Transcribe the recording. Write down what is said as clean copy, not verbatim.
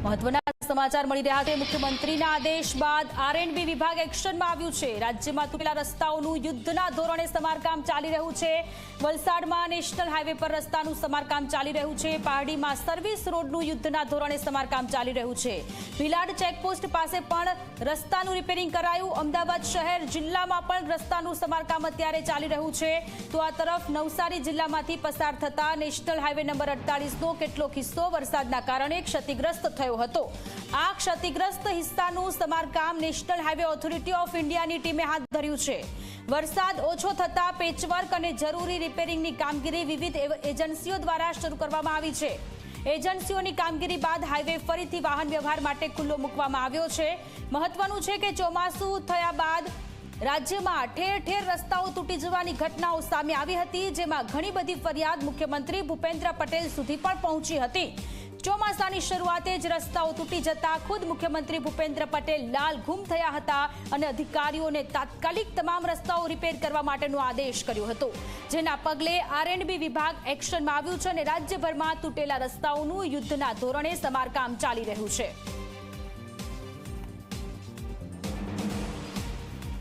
મહત્વના સમાચાર મળી રહ્યા છે। મુખ્યમંત્રીના આદેશ બાદ આરએનબી વિભાગ એક્શનમાં આવ્યું છે। રાજ્યમાં તૂટેલા રસ્તાઓનું યુદ્ધના ધોરણે સમારકામ ચાલી રહ્યું છે। વલસાડમાં નેશનલ હાઈવે પર રસ્તાનું સમારકામ ચાલી રહ્યું છે। પારડીમાં સર્વિસ રોડનું યુદ્ધના ધોરણે સમારકામ ચાલી રહ્યું છે। ભીલાડ ચેકપોસ્ટ પાસે પણ રસ્તાનું રિપેરિંગ કરાયું। અમદાવાદ શહેર જિલ્લામાં પણ રસ્તાનું સમારકામ અત્યારે ચાલી રહ્યું છે। તો આ તરફ નવસારી જિલ્લામાંથી પસાર થતા નેશનલ હાઈવે નંબર 48નો કેટલોક હિસ્સો વરસાદના કારણે ક્ષતિગ્રસ્ત થયો હતો। આ ક્ષતિગ્રસ્ત હિસ્સાનું સમારકામ નેશનલ હાઈવે ઓથોરિટી ઓફ ઇન્ડિયાની ટીમે હાથ ધર્યું છે। વરસાદ ઓછો થતા પેચવર્ક અને જરૂરી રિપેરિંગની કામગીરી વિવિધ એજન્સીઓ દ્વારા શરૂ કરવામાં આવી છે। એજન્સીઓની કામગીરી બાદ હાઈવે ફરીથી વાહન વ્યવહાર માટે ખુલ્લો મૂકવામાં આવ્યો છે। મહત્વનું છે કે ચોમાસું થયા બાદ રાજ્યમાં ઠેર ઠેર રસ્તાઓ તૂટી જવાની ઘટનાઓ સામે આવી હતી, જેમાં ઘણી બધી ફરિયાદ મુખ્યમંત્રી ભૂપેન્દ્ર પટેલ સુધી પણ પહોંચી હતી। ચોમાસાની શરૂઆતે જ રસ્તાઓ તૂટી જતા ખુદ મુખ્યમંત્રી ભૂપેન્દ્ર પટેલ લાલઘૂમ થયા હતા અને અધિકારીઓને તાત્કાલિક તમામ રસ્તાઓ રિપેર કરવા માટેનો આદેશ કર્યો હતો, જેના પગલે આરએનબી વિભાગ એક્શનમાં આવ્યું છે અને રાજ્યભરમાં તૂટેલા રસ્તાઓનું યુદ્ધના ધોરણે સમારકામ ચાલી રહ્યું છે।